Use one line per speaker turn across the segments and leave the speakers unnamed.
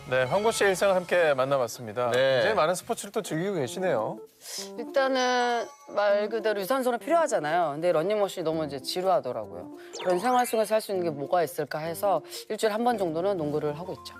네, 황보 씨의 일상을 함께 만나봤습니다.
네.
굉장히 많은 스포츠를 또 즐기고 계시네요.
일단은 말 그대로 유산소는 필요하잖아요. 근데 러닝머신이 너무 이제 지루하더라고요. 그런 생활 속에서 할 수 있는 게 뭐가 있을까 해서 일주일에 한 번 정도는 농구를 하고 있죠.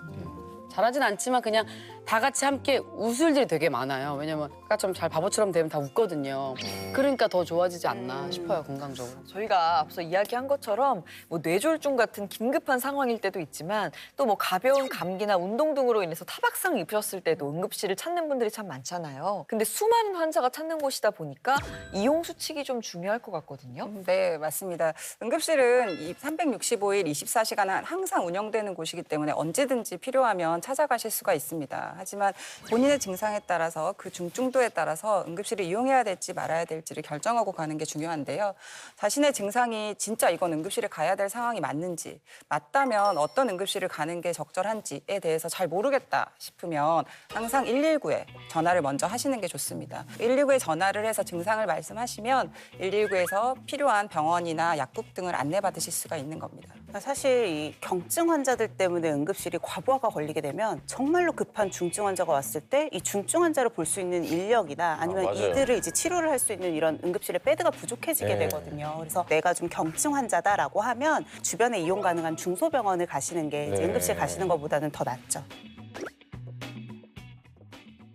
잘하진 않지만 그냥 다 같이 함께 웃을 일이 되게 많아요. 왜냐면 아까처럼 잘 바보처럼 되면 다 웃거든요. 그러니까 더 좋아지지 않나 싶어요, 건강적으로.
저희가 앞서 이야기한 것처럼 뭐 뇌졸중 같은 긴급한 상황일 때도 있지만 또 뭐 가벼운 감기나 운동 등으로 인해서 타박상 입으셨을 때도 응급실을 찾는 분들이 참 많잖아요. 근데 수많은 환자가 찾는 곳이다 보니까 이용 수칙이 좀 중요할 것 같거든요.
네, 맞습니다. 응급실은 이 365일 24시간 항상 운영되는 곳이기 때문에 언제든지 필요하면 찾아가실 수가 있습니다. 하지만 본인의 증상에 따라서 그 중증도에 따라서 응급실을 이용해야 될지 말아야 될지를 결정하고 가는 게 중요한데요. 자신의 증상이 진짜 이건 응급실에 가야 될 상황이 맞는지, 맞다면 어떤 응급실을 가는 게 적절한지에 대해서 잘 모르겠다 싶으면 항상 119에 전화를 먼저 하시는 게 좋습니다. 119에 전화를 해서 증상을 말씀하시면 119에서 필요한 병원이나 약국 등을 안내받으실 수가 있는 겁니다.
사실 이 경증 환자들 때문에 응급실이 과부하가 걸리게 되면 정말로 급한 중증 환자가 왔을 때 이 중증 환자를 볼 수 있는 인력이나 아니면
맞아요.
이들을 이제 치료를 할 수 있는 이런 응급실의 베드가 부족해지게
네.
되거든요. 그래서 내가 좀 경증 환자다라고 하면 주변에 이용 가능한 중소병원을 가시는 게 이제
네.
응급실 가시는 것보다는 더 낫죠.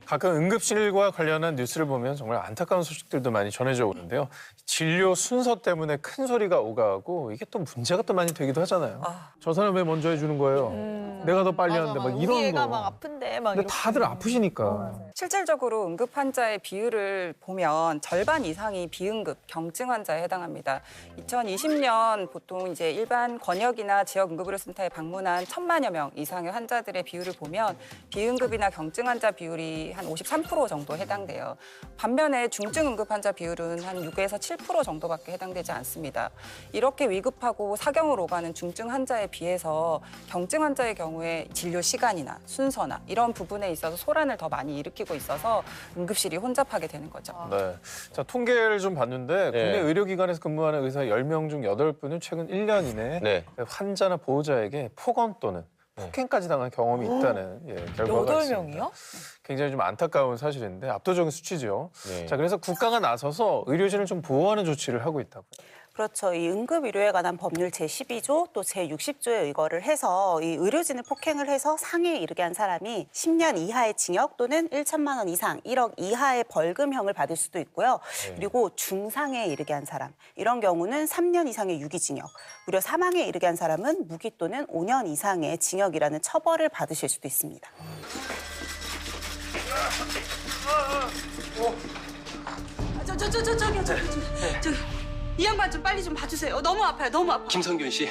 가끔 응급실과 관련한 뉴스를 보면 정말 안타까운 소식들도 많이 전해져 오는데요. 진료 순서 때문에 큰 소리가 오가고 이게 또 문제가 또 많이 되기도 하잖아요. 저 사람 왜 먼저 해주는 거예요? 내가 더 빨리 하는데 막 이런
얘가
거.
막 아픈데 막
근데
이렇게.
다들 아프시니까.
실질적으로 응급 환자의 비율을 보면 절반 이상이 비응급 경증 환자에 해당합니다. 2020년 보통 이제 일반 권역이나 지역 응급의료센터에 방문한 1,000만여 명 이상의 환자들의 비율을 보면 비응급이나 경증 환자 비율이 한 53% 정도 해당돼요. 반면에 중증 응급 환자 비율은 한 6에서 7% 정도밖에 해당되지 않습니다. 이렇게 위급하고 사경을 오가는 중증 환자에 비해서 경증 환자의 경우에 진료 시간이나 순서나 이런 부분에 있어서 소란을 더 많이 일으키고 있어서 응급실이 혼잡하게 되는 거죠.
네. 자, 통계를 좀 봤는데 국내
네.
의료기관에서 근무하는 의사 10명 중 8분은 최근 1년 이내에
네.
환자나 보호자에게 폭언 또는 폭행까지 당한 경험이 있다는 결과가 있습니다.
8명이요?
굉장히 좀 안타까운 사실인데 압도적인 수치죠.
네.
자, 그래서 국가가 나서서 의료진을 좀 보호하는 조치를 하고 있다고요.
그렇죠. 이 응급의료에 관한 법률 제12조 또 제60조에 의거를 해서 이 의료진을 폭행을 해서 상해에 이르게 한 사람이 10년 이하의 징역 또는 1천만 원 이상 1억 이하의 벌금형을 받을 수도 있고요. 그리고 중상해에 이르게 한 사람 이런 경우는 3년 이상의 유기징역, 무려 사망에 이르게 한 사람은 무기 또는 5년 이상의 징역이라는 처벌을 받으실 수도 있습니다.
저기 이 양반 좀 빨리 좀 봐주세요. 너무 아파요. 너무 아파.
김성균 씨,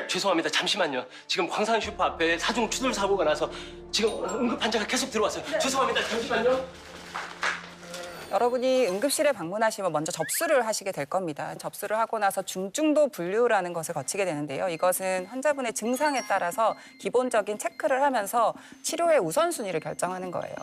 죄송합니다. 잠시만요. 지금 광산 슈퍼 앞에 사중 추돌 사고가 나서 지금 응급 환자가 계속 들어왔어요. 죄송합니다. 잠시만요.
여러분이 응급실에 방문하시면 먼저 접수를 하시게 될 겁니다. 접수를 하고 나서 중증도 분류라는 것을 거치게 되는데요. 이것은 환자분의 증상에 따라서 기본적인 체크를 하면서 치료의 우선순위를 결정하는 거예요.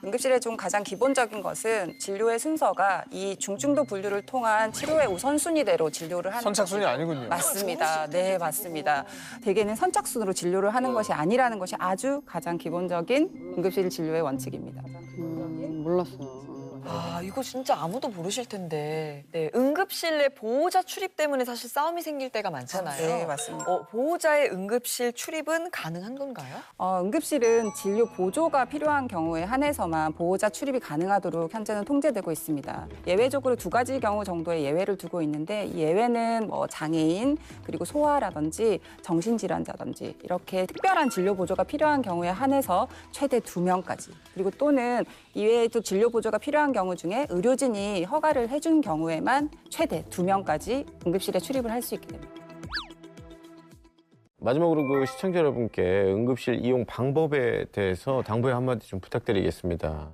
응급실의 좀 가장 기본적인 것은 진료의 순서가 이 중증도 분류를 통한 치료의 우선순위대로 진료를 하는
선착순이
것이고.
아니군요.
맞습니다. 네, 맞습니다. 대개는 선착순으로 진료를 하는 것이 아니라는 것이 아주 가장 기본적인 응급실 진료의 원칙입니다.
몰랐어요.
아, 이거 진짜 아무도 모르실 텐데. 네, 응급실 내 보호자 출입 때문에 사실 싸움이 생길 때가 많잖아요.
네, 맞습니다.
보호자의 응급실 출입은 가능한 건가요?
응급실은 진료 보조가 필요한 경우에 한해서만 보호자 출입이 가능하도록 현재는 통제되고 있습니다. 예외적으로 2가지 경우 정도의 예외를 두고 있는데 이 예외는 뭐 장애인 그리고 소아라든지 정신질환자든지 이렇게 특별한 진료 보조가 필요한 경우에 한해서 최대 2명까지 그리고 또는 이외에도 진료 보조가 필요한 경우 중에 의료진이 허가를 해준 경우에만 최대 2명까지 응급실에 출입을 할 수 있게 됩니다.
마지막으로 그 시청자 여러분께 응급실 이용 방법에 대해서 당부의 한마디 좀 부탁드리겠습니다.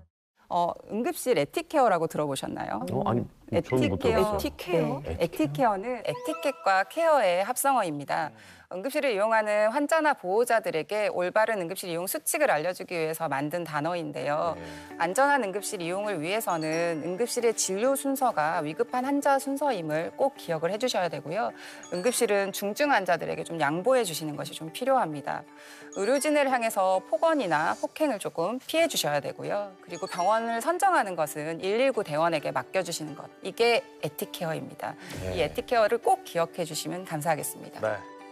응급실 에티케어라고 들어보셨나요?
아니, 저는 못 들어봤어요.
에티케어?
에티케어는 에티켓과 케어의 합성어입니다. 응급실을 이용하는 환자나 보호자들에게 올바른 응급실 이용 수칙을 알려주기 위해서 만든 단어인데요. 안전한 응급실 이용을 위해서는 응급실의 진료 순서가 위급한 환자 순서임을 꼭 기억을 해주셔야 되고요. 응급실은 중증 환자들에게 좀 양보해 주시는 것이 좀 필요합니다. 의료진을 향해서 폭언이나 폭행을 조금 피해 주셔야 되고요. 그리고 병원을 선정하는 것은 119 대원에게 맡겨주시는 것. 이게 에티케어입니다. 이 에티케어를 꼭 기억해 주시면 감사하겠습니다.
네.